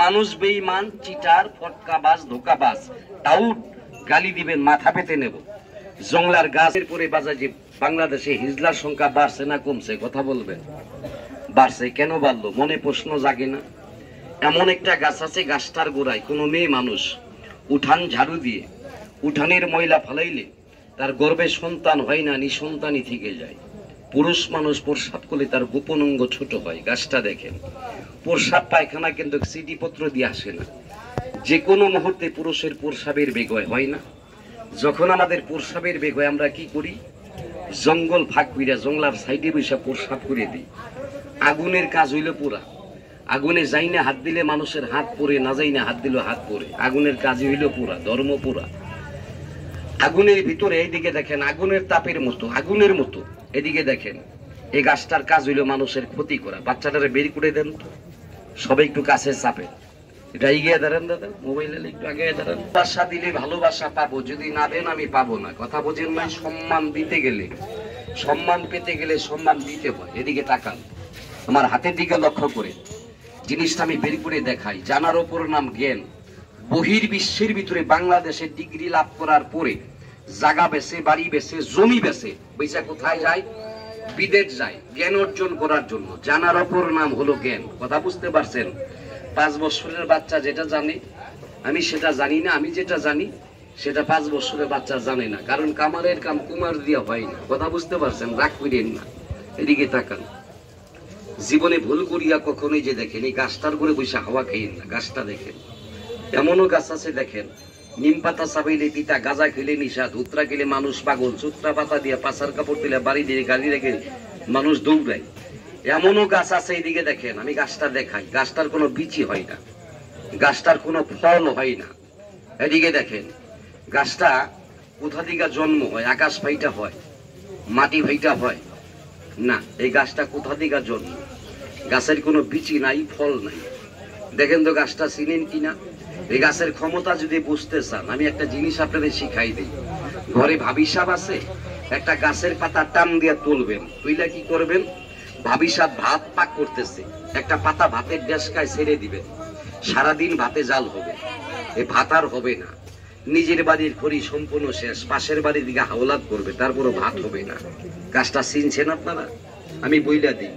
মানুষ বেঈমান, cheater, ফটকাবাজ, ধোকাবাজ, tout গালি দিবেন, মাথা পেতে নেব। জংলার গাছের পরে বাজা যে বাংলাদেশে হিজলার সংখ্যা বাড়ছে না কমছে, কথা বলবেন। বাড়ছে, কেন বাড়লো? মনে প্রশ্ন জাগে না? এমন একটা গাছ আছে, গাছটার গোড়ায় কোনো মেয়ে মানুষ উঠান ঝাড়ু দিয়ে উঠানের ময়লা ফালাইলে তার গর্ভে সন্তান হয় না, নিঃসন্তানই থেকে যায়। পুরুষ মানুষ প্রস্রাব করলে তার গোপন অঙ্গ ছোট হয়। গাছটা দেখেন, প্রস্রাব পায়খানা কিন্তু চিঠিপত্র দিয়ে আসে না, যে কোনো মুহূর্তে পুরুষের প্রস্রাবের বেগ হয় না। যখন আমাদের প্রস্রাবের বেগ হয় আমরা কি করি? জঙ্গল ফাঁক কইরা জঙ্গলার সাইডে বসে প্রস্রাব করে দিই। আগুনের কাজ হইল পুরা, আগুনে যাই না হাত দিলে মানুষের হাত পড়ে, না যাই না হাত দিলে হাত পড়ে। আগুনের কাজই হইল পুরা, ধর্ম পুরা। আগুনের ভিতরে এইদিকে দেখেন, আগুনের তাপের মতো, আগুনের মতো এদিকে দেখেন। এই গাছটার কাজ হইল মানুষের ক্ষতি করা। বাচ্চাটারে বের করে দেন তো, সবাই একটু কাছে চাপেন। এটা এগিয়ে দাঁড়ান দাদা, মোবাইলে একটু আগে দাঁড়ান। ভালোবাসা দিলে ভালোবাসা পাবো, যদি না দেন আমি পাবো না। কথা বোঝেন না? সম্মান দিতে গেলে, সম্মান পেতে গেলে সম্মান দিতে হয়। এদিকে তাকান, আমার হাতের দিকে লক্ষ্য করে জিনিসটা আমি বের করে দেখাই। জানার ওপর নাম জ্ঞান। বহির্বিশ্বের ভিতরে বাংলাদেশের ডিগ্রি লাভ করার পরে জায়গা বেছে, বাড়ি বেছে, জমি বেছে, পয়সা কোথায় যায়? বিদেশ যায় জ্ঞান অর্জন করার জন্য। জানার অপর নাম হলো জ্ঞান। কথা বুঝতে পারছেন? 5 বছরের বাচ্চা যেটা জানে আমি সেটা জানি না, আমি যেটা জানি সেটা 5 বছরের বাচ্চা জানে না। কারণ কামারের কাম কুমার দিয়া হয় না। কথা বুঝতে পারছেন? রাগ করেন না, এদিকে তাকান। জীবনে ভুল করিয়া কখনোই যে দেখেন এই গাছটার করে বসে হাওয়া খেয়েন না। গাছটা দেখেন, এমনও গাছ আছে দেখেন, নিম পাতা চাবাইলে পিতা, গাঁজা খেলে নিশা, ধুতরা খেলে মানুষ পাগল, চুত্রা পাতা দিয়ে পাশার কাপড় দিলে বাড়ি দিয়ে গাড়ি রেখে মানুষ দৌড়ায়। এমনও গাছ আছে, এইদিকে দেখেন, আমি গাছটা দেখাই। গাছটার কোনো বিচি হয় না, গাছটার কোনো ফল হয় না। এদিকে দেখেন, গাছটা কোথা থেকে জন্ম হয়? আকাশ ভাইটা হয়, মাটি ভাইটা হয় না। এই গাছটা কোথা থেকে জন্ম? গাছের কোনো বিচি নাই, ফল নাই। দেখেন তো গাছটা চিনেন কিনা? এই গাছের ক্ষমতা যদি বুঝতে চান, আমি একটা জিনিস আপনাদের শিখাই দিই। ঘরে ভাবি সাপ আছে, একটা গাছের পাতা টান দিয়ে তুলবেন, তুইলা কি করবেন? ভাবি সাপ ভাত পাক করতেছে, একটা পাতা ভাতের ডেস্কায় ছেড়ে দিবেন, সারাদিন ভাতে জাল হবে। এই ভাত আর হবে না। নিজের বাড়ির খড়ি সম্পূর্ণ শেষ, পাশের বাড়ির দিকে হাওলাত করবে, তারপরও ভাত হবে না। গাছটা চিনছেন আপনারা? আমি বইলা দিই,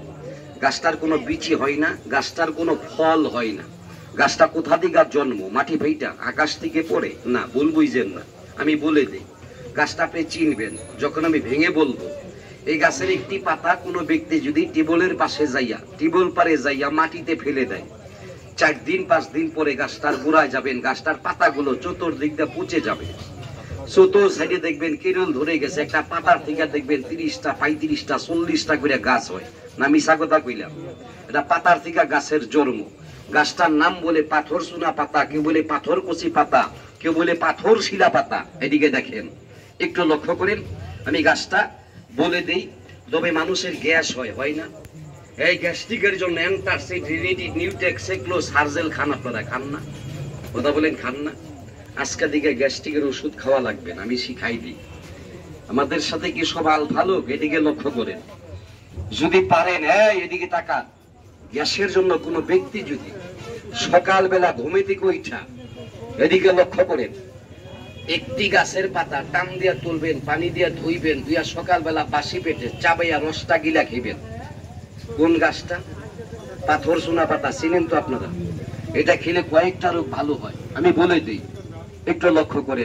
গাছটার কোনো বিচি হয় না, গাছটার কোনো ফল হয় না। গাছটা কোথা থেকে জন্ম? মাটি ভাইটা আকাশ থেকে পড়ে না, ভুল বুঝেন না, আমি বলে দিই। গাছটা আপনি চিনবেন যখন আমি ভেঙে বলবো। এই গাছের একটি পাতা কোনো ব্যক্তি যদি টেবলের পাশে যাইয়া, টেবল পারে যাইয়া মাটিতে ফেলে দেয়, 4 দিন 5 দিন পরে গাছটার গোড়ায় যাবেন, গাছটার পাতাগুলো চতুর্দিক দিয়ে পচে যাবে। চতুর সাইডে দেখবেন কেরল ধরে গেছে। একটা পাতার থেকে দেখবেন 30টা 35টা 40টা করে গাছ হয় না। মিশা কথা কইলাম? এটা পাতার থেকে গাছের জন্ম। গাছটার নাম বলে পাথর চুনা পাতা, কেউ বলে পাথর কচি পাতা, কেউ বলে পাথর শিলা পাতা। এদিকে দেখেন, একটু লক্ষ্য করেন। আমি গাছটা বলে দেই। তবে মানুষের গ্যাস হয় না? এই গ্যাস্ট্রিকের জন্য অ্যান্টাসিড, রিনিটিড, নিউটেক্স, এগুলো সার্জেল খান। আপনারা খান না? কথা বলেন, খান না? আজকের দিকে গ্যাস্ট্রিকের ওষুধ খাওয়া লাগবে না, আমি শিখাই দিই। আমাদের সাথে কি সব আলফালো? এদিকে লক্ষ্য করেন, যদি পারেন। এদিকে তাকান। গ্যাসের জন্য কোনো ব্যক্তি যদি সকালবেলা ঘুমে থেকে উঠা, এদিকে লক্ষ্য করেন, একটি গাছের পাতা টান দিয়া তুলবেন, পানি দিয়া ধুইবেন, ধুইয়া সকালবেলা বাসি পেটে চাবাইয়া রসটা গিলা খেবেন। কোন গাছটা? পাথর সোনা পাতা। চিনেন তো আপনারা? এটা খেলে কয়েকটা রোগ ভালো হয়, আমি বলে দিই, একটু লক্ষ্য করেন।